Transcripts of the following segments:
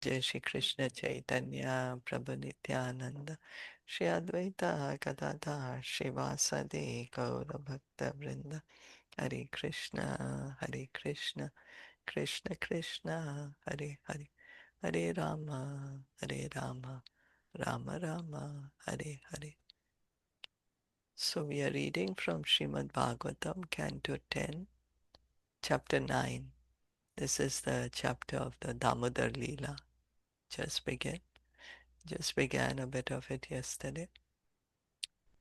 Jai Shri Krishna Chaitanya Prabhu Nityananda Shri Advaita Gadadhar Shivasadi Gaura Bhakta Vrinda Hare Krishna Hare Krishna Krishna Krishna Hare Hare Hare Rama Hare Rama Rama Rama Hare Hare. So we are reading from Srimad Bhagavatam, Canto 10, Chapter 9. This is the chapter of the Damodar Leela. Just began a bit of it yesterday.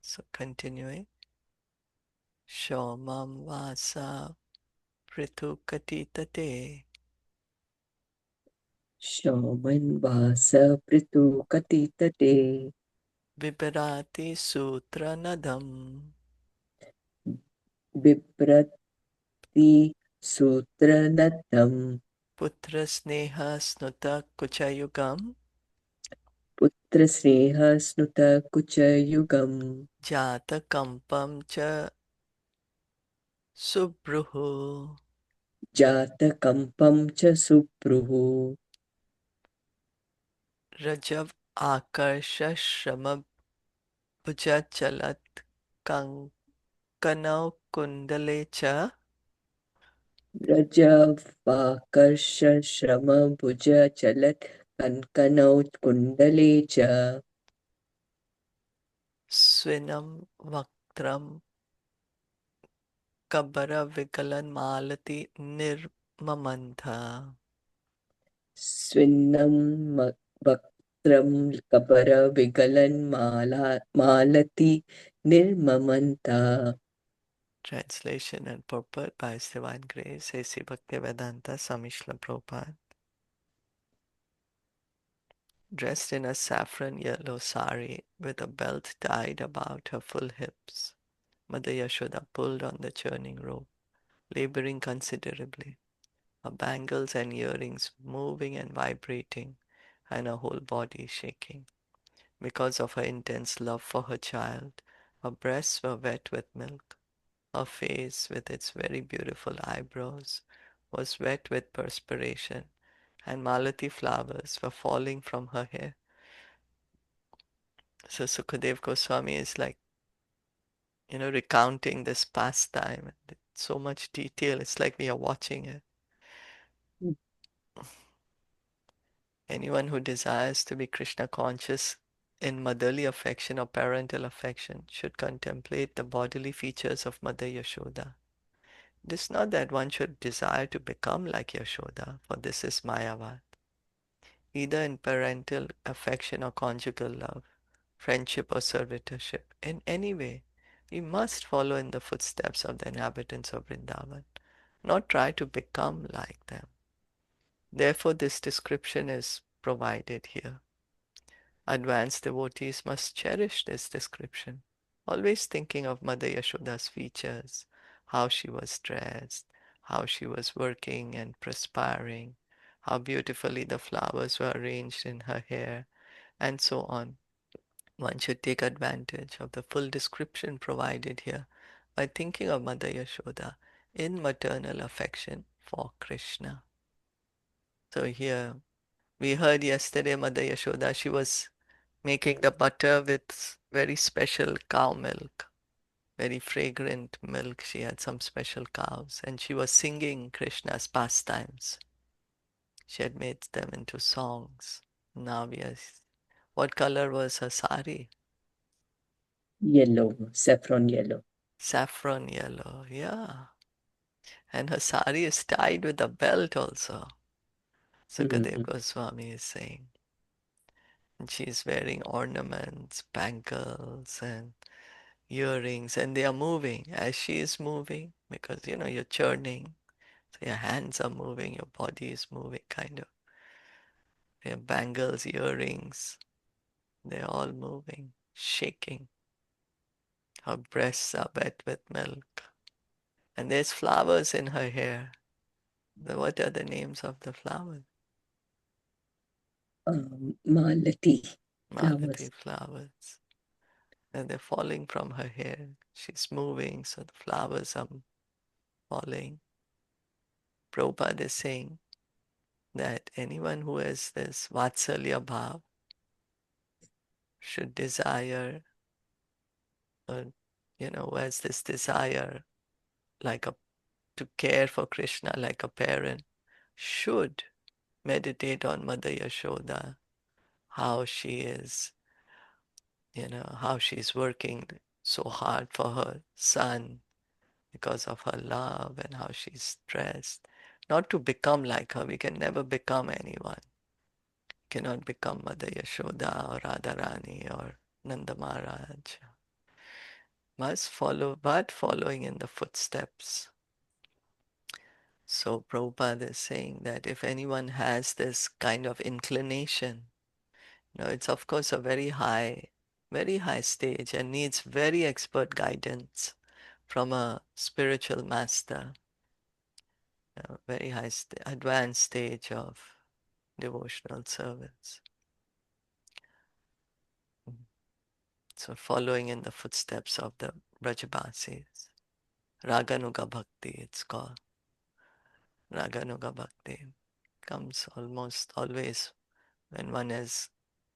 So continuing. Shomam Vasa Pritukatitate Shoman vasa pritukatitate Vibharati Sutranadam biprati sutranadam Putra Sneha Snuta Kuchayugam putra sneha snuta kuchayugam Jata Kampam Cha Subruhu jata kampam cha supruhu Rajav Akarsha Shrama Bhuja Chalat Kankanau Kundale Cha rajavakarsa shrama bhuja chalat kankanau kundale cha Swinam Vaktram Kabara Vikalan Malati Nirmamantha. swinnam vaktram kapara vigalan malati nirmamanta. Translation and purport by His Divine Grace, A.C. Bhaktivedanta Samishla Prabhupada. Dressed in a saffron yellow sari with a belt tied about her full hips, Mother Yaśodā pulled on the churning rope, laboring considerably, her bangles and earrings moving and vibrating, and her whole body shaking. Because of her intense love for her child, her breasts were wet with milk. Her face, with its very beautiful eyebrows, was wet with perspiration, and malati flowers were falling from her hair. So Sukadev Goswami is like, recounting this pastime. So much detail. It's like we are watching it. Anyone who desires to be Krishna conscious in motherly affection or parental affection should contemplate the bodily features of Mother Yashoda. It is not that one should desire to become like Yaśodā, for this is Mayavad. Either in parental affection or conjugal love, friendship or servitorship, in any way, we must follow in the footsteps of the inhabitants of Vrindavan, not try to become like them. Therefore, this description is provided here. Advanced devotees must cherish this description, always thinking of Mother Yashoda's features, how she was dressed, how she was working and perspiring, how beautifully the flowers were arranged in her hair, and so on. One should take advantage of the full description provided here by thinking of Mother Yashoda in maternal affection for Krishna. So here we heard yesterday Mother Yashoda, she was making the butter with very special cow milk, very fragrant milk. She had some special cows, and she was singing Krishna's pastimes. She had made them into songs. Now we are. What color was her sari? Yellow, saffron yellow. Saffron yellow, yeah. And her sari is tied with a belt also. Sukadev Mhm. Goswami is saying. And she's wearing ornaments, bangles, and earrings, and they are moving as she is moving because you're churning, so your hands are moving, your body is moving, kind of. Your bangles, earrings, they're all moving, shaking. Her breasts are wet with milk, and there's flowers in her hair. What are the names of the flowers? Malati Malati flowers. flowers. And they're falling from her hair. She's moving, so the flowers are falling. Prabhupada is saying, that anyone who has this Vatsalya Bhav should desire, uh, who has this desire like a to care for Krishna like a parent, should meditate on Mother Yashoda, how she is, how she's working so hard for her son because of her love and how she's stressed. Not to become like her. We can never become anyone. Cannot become Mother Yashoda or Radharani or Nanda Maharaj. Must follow, but following in the footsteps. So Prabhupada is saying that if anyone has this kind of inclination, it's of course a very high stage and needs very expert guidance from a spiritual master, very advanced stage of devotional service. So following in the footsteps of the Brajabasis. Raganuga Bhakti, it's called. Raganuga Bhakti comes almost always when one has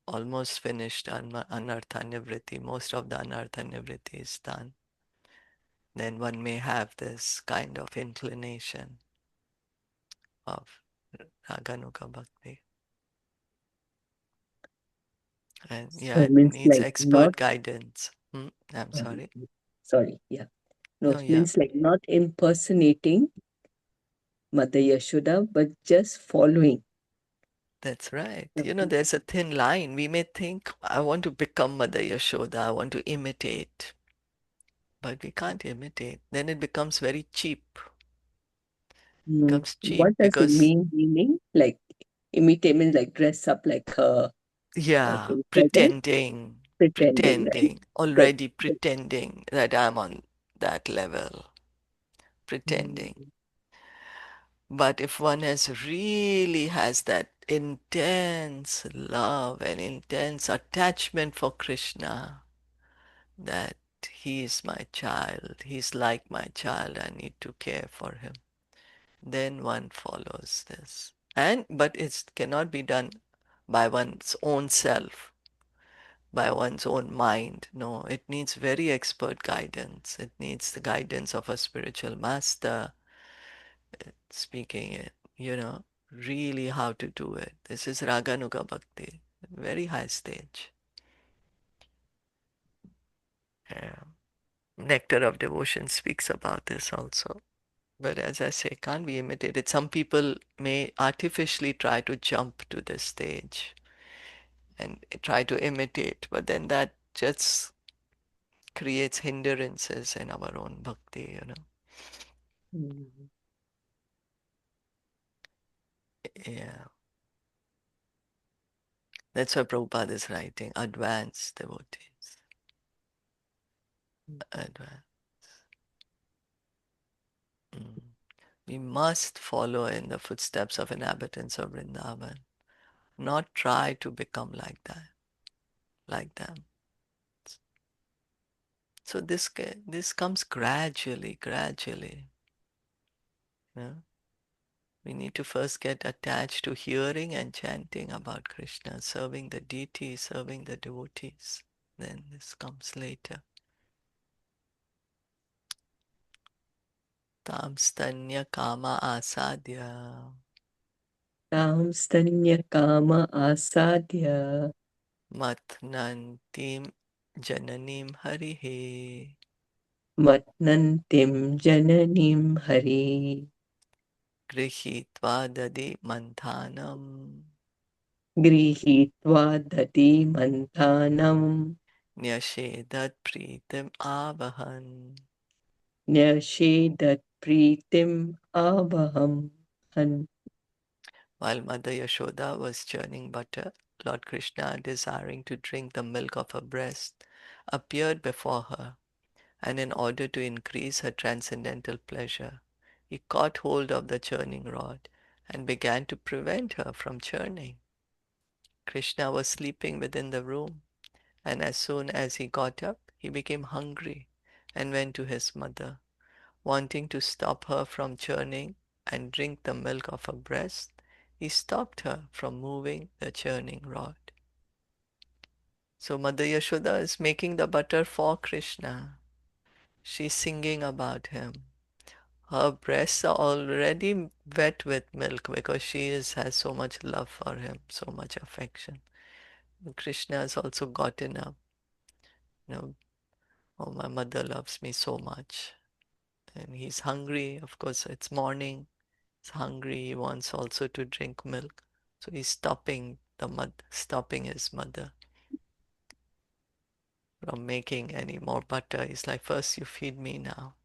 almost finished Anartha Nivritti, most of the Anartha Nivritti is done. Then one may have this kind of inclination of Raganuga Bhakti. And yeah, So it means needs like not, expert guidance. I'm uh, sorry. sorry, yeah. No, No, it yeah, means like not impersonating Mother Yashoda, but just following. that's right. Something. There's a thin line. We may think, I want to become Mother Yashoda, I want to imitate, but we can't imitate. Then it becomes very cheap. Becomes cheap What does it because, mean, meaning? Like imitate means like dress up like her, what do yeah, you call that? pretending, Pretending, right? pretending, But, already but pretending that I'm on that level, mm, pretending. But if one has that intense love and intense attachment for Krishna, that he is my child, he's like my child, I need to care for him, then one follows this. But it cannot be done by one's own self, by one's own mind. No, it needs very expert guidance. It needs the guidance of a spiritual master speaking it, really how to do it. This is Raganuga Bhakti, very high stage. Yeah. Nectar of Devotion speaks about this also. But as I say, can't be imitated. Some people may artificially try to jump to this stage and try to imitate, but then that just creates hindrances in our own bhakti. mm, Yeah. That's why Prabhupada is writing advanced devotees. Advanced. Mm. We must follow in the footsteps of inhabitants of Vrindavan, not try to become like that, like them. So this comes gradually, gradually. You know? We need to first get attached to hearing and chanting about Krishna, serving the deity, serving the devotees. Then this comes later. Tam stanya kama asadya Tam stanya kama asadya matnantim jananim harihe matnantim jananim hari grihitva dadi manthanam grihitva dati manthanam nyashedat pritim avahan. nyashedat pritim avaham. While Mother Yashoda was churning butter, Lord Krishna, desiring to drink the milk of her breast, appeared before her, and in order to increase her transcendental pleasure, he caught hold of the churning rod and began to prevent her from churning. Krishna was sleeping within the room, and as soon as he got up, he became hungry and went to his mother, wanting to stop her from churning and drink the milk of her breast. he stopped her from moving the churning rod. So Mother Yashoda is making the butter for Krishna. She's singing about him. Her breasts are already wet with milk because has so much love for him, so much affection. Krishna has also gotten up, you know, oh, my mother loves me so much. And he's hungry. Of course, it's morning. He's hungry. He wants also to drink milk. So he's stopping his mother from making any more butter. He's like, first you feed me now.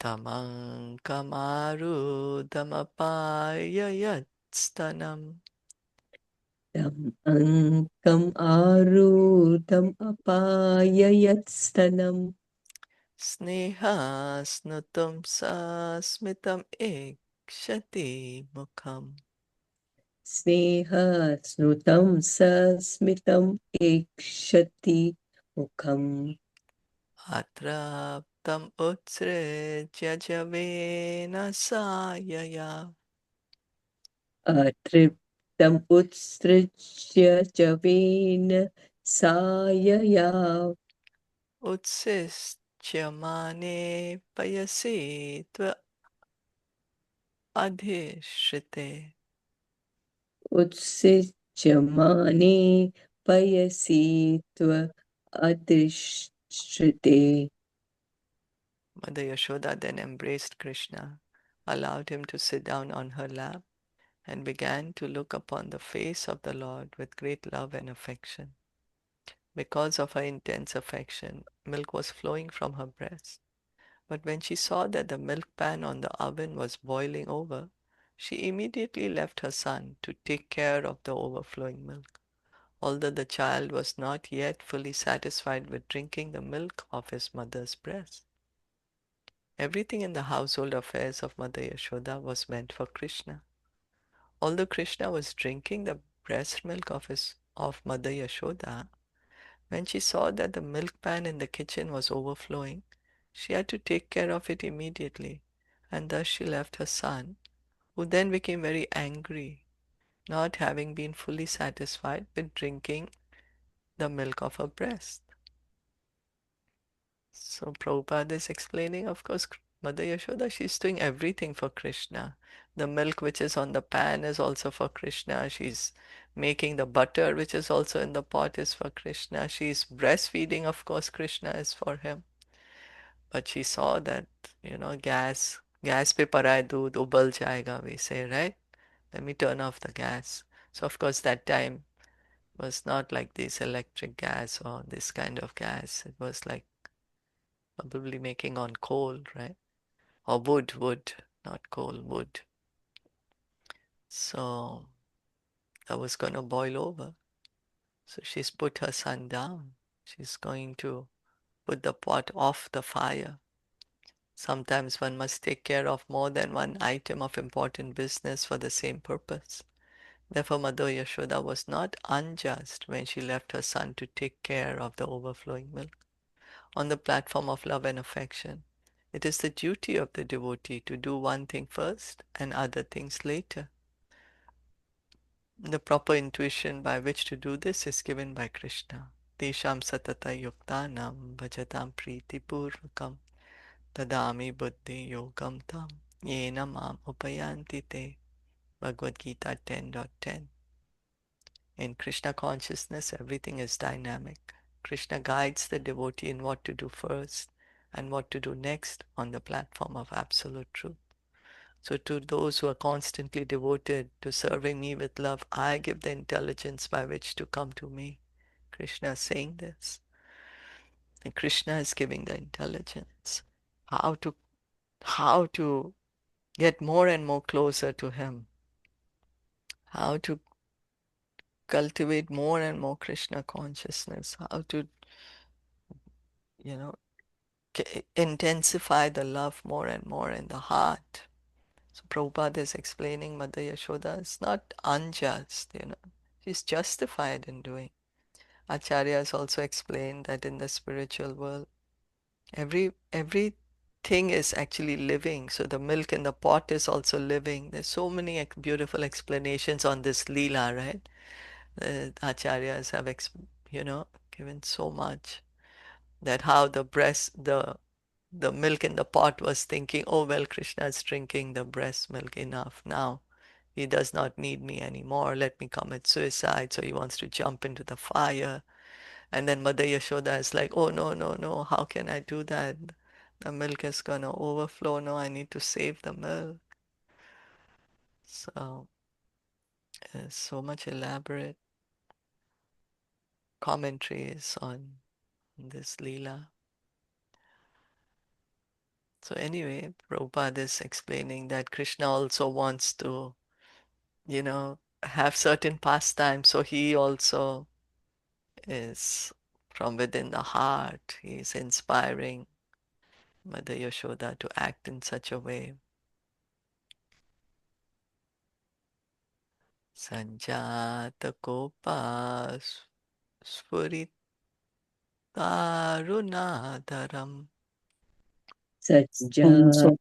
Tamang kamaru damapaya yatstanam Tam ankam arudam apayayatstanam sneha snutum sasmitam ekshati mukham sneha snutam sasmitam ekshati mukham atraptam utsrejya javena sayaya atriptam utstrijya javena sayayav utsischamane payasi tva adhishrite. utsijamane payasi tva adishrite. Mother Yashoda then embraced Krishna, allowed him to sit down on her lap, and began to look upon the face of the Lord with great love and affection. Because of her intense affection, milk was flowing from her breast. But when she saw that the milk pan on the oven was boiling over, she immediately left her son to take care of the overflowing milk. Although the child was not yet fully satisfied with drinking the milk of his mother's breast. Everything in the household affairs of Mother Yashoda was meant for Krishna. Although Krishna was drinking the breast milk of Mother Yashoda, when she saw that the milk pan in the kitchen was overflowing, she had to take care of it immediately, and thus she left her son, who then became very angry, not having been fully satisfied with drinking the milk of her breast. So Prabhupada is explaining, of course, Mother Yashoda, she's doing everything for Krishna. The milk which is on the pan is also for Krishna. She's making the butter which is also in the pot is for Krishna. She's breastfeeding, of course, Krishna is for him. But she saw that, gas pe parai doodh ubal jayega, we say, right? Let me turn off the gas. So of course that time was not like this electric gas or this kind of gas. It was like probably making on coal, right? Or wood, not coal, wood. So that was going to boil over. So she's put her son down. She's going to put the pot off the fire. Sometimes one must take care of more than one item of important business for the same purpose. Therefore, Mother Yashoda was not unjust when she left her son to take care of the overflowing milk. On the platform of love and affection, it is the duty of the devotee to do one thing first and other things later. The proper intuition by which to do this is given by Krishna. Tesham satata yuktanam bhajatam priti purvakam tadami buddhi yogam tam yena mam upayanti te. Bhagavad Gita 10.10. In Krishna consciousness, everything is dynamic. Krishna guides the devotee in what to do first and what to do next on the platform of absolute truth. So to those who are constantly devoted to serving me with love, I give the intelligence by which to come to me. Krishna is saying this. And Krishna is giving the intelligence. How to how to get more and more closer to him. How to cultivate more and more Krishna consciousness. How to, you know, intensify the love more and more in the heart. So Prabhupada is explaining Mother Yashoda is not unjust. She's justified in doing. Acharya has also explained that in the spiritual world, every thing is actually living. So the milk in the pot is also living. There's so many beautiful explanations on this Leela, right? The Acharyas have, given so much that how the milk in the pot was thinking, oh, well, Krishna is drinking the breast milk enough now. He does not need me anymore. Let me commit suicide. So he wants to jump into the fire. And then Mother Yashoda is like, oh, no, no, no. How can I do that? The milk is going to overflow. No, I need to save the milk. So there's so much elaborate commentaries on this Leela. So anyway, Prabhupada is explaining that Krishna also wants to, have certain pastimes. So he also is from within the heart. He's inspiring Mother Yashoda to act in such a way. Sanjata Kopa Sfuritarunadharam Sajjata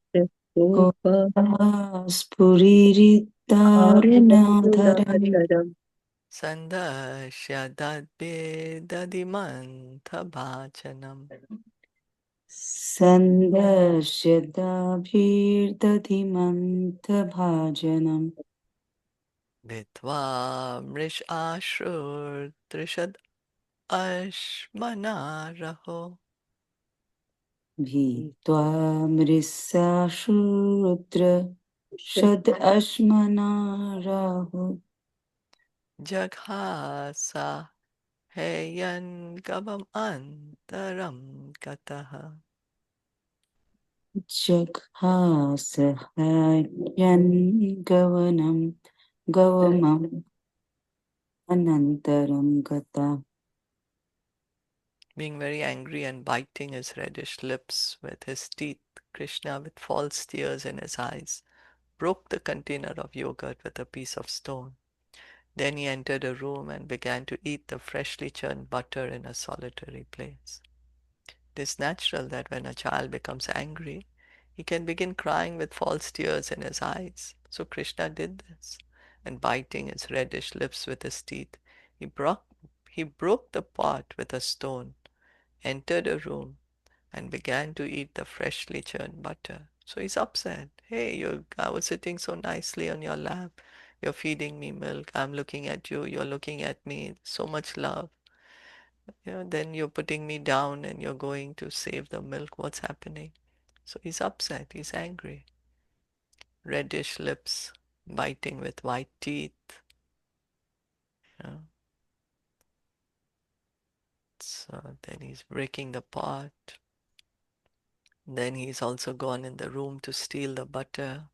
स्फुरिरितारुणाधरम् Sandashya Dadbedadimantha Bhajanam सन्दर्श्यताभिर्दधिमन्थभाजनम् Vidva Mrish Ashur Trishad Ashmanaraho भीत्वा मृत्साशुरुद्र शदअश्मनाराहो Jaghasa Heyan Gavam Antaram Kataha. जघासहयन् गवनं गवमम् अनन्तरं गता Being very angry and biting his reddish lips with his teeth, Krishna, with false tears in his eyes, broke the container of yogurt with a piece of stone. Then he entered a room and began to eat the freshly churned butter in a solitary place. It is natural that when a child becomes angry, he can begin crying with false tears in his eyes. So Krishna did this, and biting his reddish lips with his teeth, he broke, he broke the pot with a stone, entered a room, and began to eat the freshly churned butter. So he's upset. Hey, I was sitting so nicely on your lap. You're feeding me milk. I'm looking at you. You're looking at me. So much love. Then you're putting me down and you're going to save the milk. What's happening? So he's upset. He's angry. Reddish lips, biting with white teeth. You know. So then he's breaking the pot. Then he's also gone in the room to steal the butter.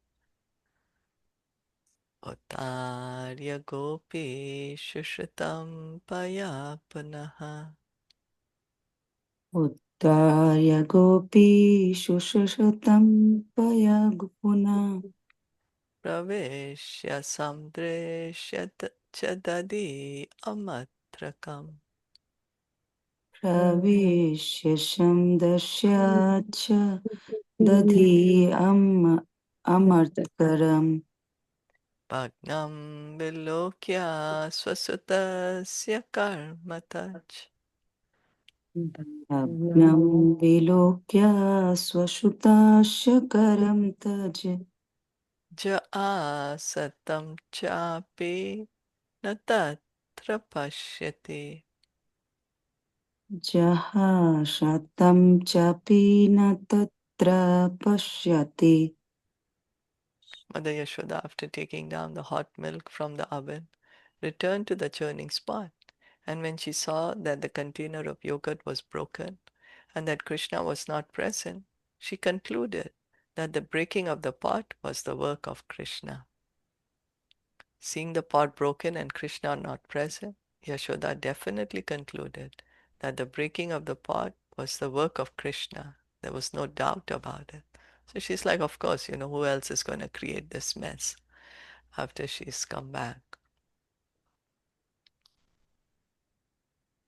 Otarya gopi shushritam paya punaha उत्ताय गोपीषु शशतं पया पुना praveshya samdreshya chadadi amatrakam. प्रवेश्य शमदस्याच्च दधि अमर्तकरम् Bhagnam vilokya swasutasya karmatach. भग्नं विलोक्य स्वसुतास्य करं तज Ja asatam chapi na tatra pashyati. जहाशतं चापि न तत्र पश्यति Mother Yashoda, after taking down the hot milk from the oven, returned to the churning spot. And when she saw that the container of yogurt was broken and that Krishna was not present, she concluded that the breaking of the pot was the work of Krishna. Seeing the pot broken and Krishna not present, Yashoda definitely concluded that the breaking of the pot was the work of Krishna. There was no doubt about it. So she's like, of course, who else is going to create this mess after she's come back?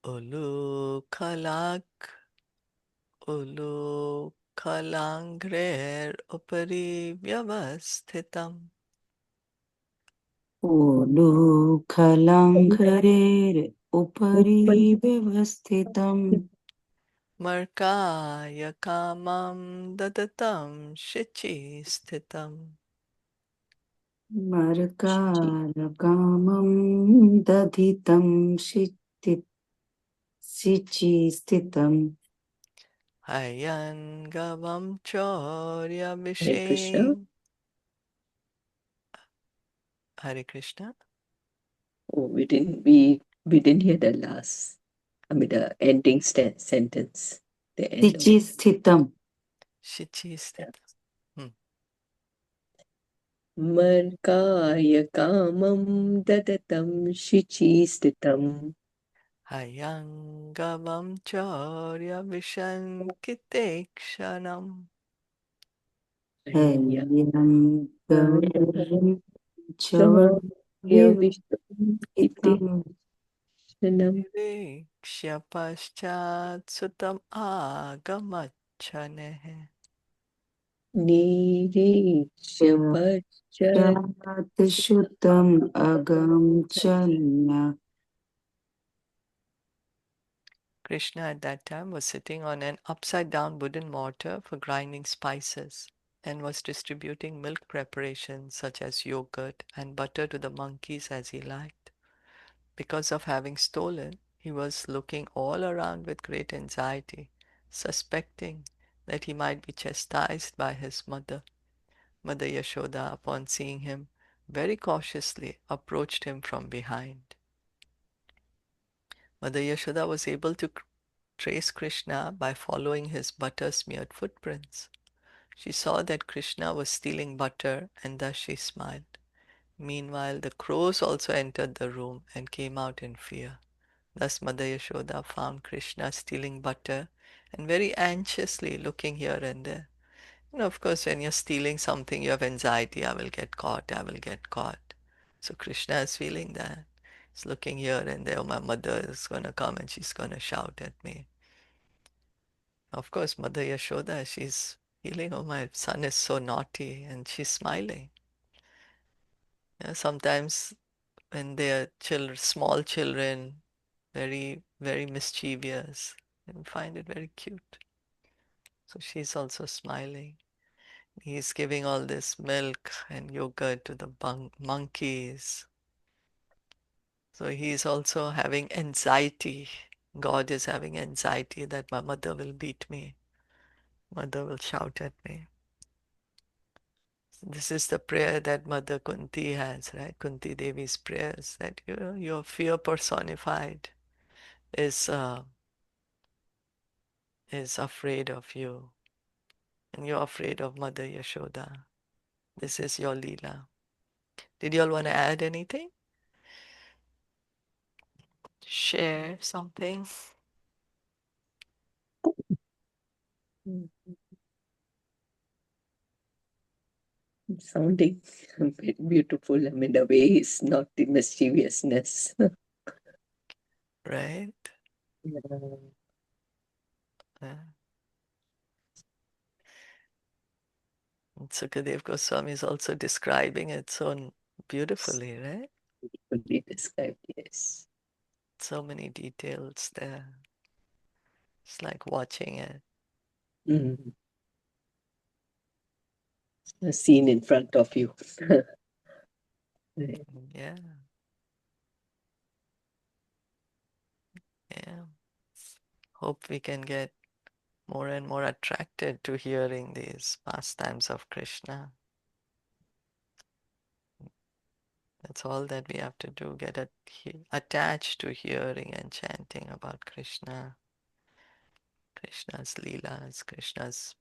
Ulu kalak, ulu उपरि व्यवस्थितम् उलूखलाङ्घ्रेर् उपरि व्यवस्थितम् मर्काय कामं ददतं शिचि स्थितम् मर्कारकामं दधितं सिचि स्थितम् हयङ्गवं Hare Krishna. चौर्यविषेम् Hare Krishna. Oh, we didn't hear the last. I mean the ending sentence. The end of सिचि स्थितम् Shichi sthitam. Markaya kamam dadatam shichi stitam. Hayangavam chaurya vishankitekshanam हैयं Chaurya vishtam Nirikshya paschat sutam agamachaneh Nirikshya pachat श्रुतम् अगं Krishna at that time was sitting on an upside down wooden mortar for grinding spices and was distributing milk preparations such as yogurt and butter to the monkeys as he liked. Because of having stolen, he was looking all around with great anxiety, suspecting that he might be chastised by his mother. Mother Yaśodā, upon seeing him, very cautiously approached him from behind. Mother Yaśodā was able to trace Krishna by following his butter-smeared footprints. She saw that Krishna was stealing butter, and thus she smiled. Meanwhile, the crows also entered the room and came out in fear. Thus Mother Yaśodā found Krishna stealing butter and very anxiously looking here and there. Of course, when you're stealing something, you have anxiety. I will get caught. I will get caught. So Krishna is feeling that. He's looking here and there. Oh, my mother is going to come and she's going to shout at me. Of course, Mother Yaśodā, she's feeling, oh, my son is so naughty, and she's smiling. Sometimes when they're small children, very, very mischievous, and find it very cute. So she's also smiling. He's giving all this milk and yogurt to the monkeys. So he's also having anxiety. God is having anxiety that my mother will beat me. Mother will shout at me. This is the prayer that Mother Kunti has, right? Kunti Devi's prayers that your fear personified is afraid of you, and you're afraid of Mother Yaśodā. This is your Leela. Did you all want to add anything? Share something? sounding beautiful. I mean, the way is not the mischievousness. Right? Yeah. Yeah. And Sukadev Goswami is also describing it so beautifully, right? Fully described, yes. So many details there. It's like watching it. Mm. A scene in front of you. Right. Yeah, yeah. Hope we can get more and more attracted to hearing these pastimes of Krishna. That's all that we have to do, get attached to hearing and chanting about Krishna, Krishna's Leelas, Krishna's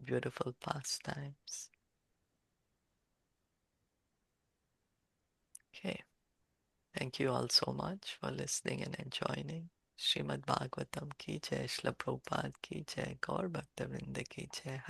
beautiful pastimes. Okay, thank you all so much for listening and joining. Srimad Bhagavatam ki jai, Srila Prabhupada ki jai, Gaur Bhakta Vrinda ki jai.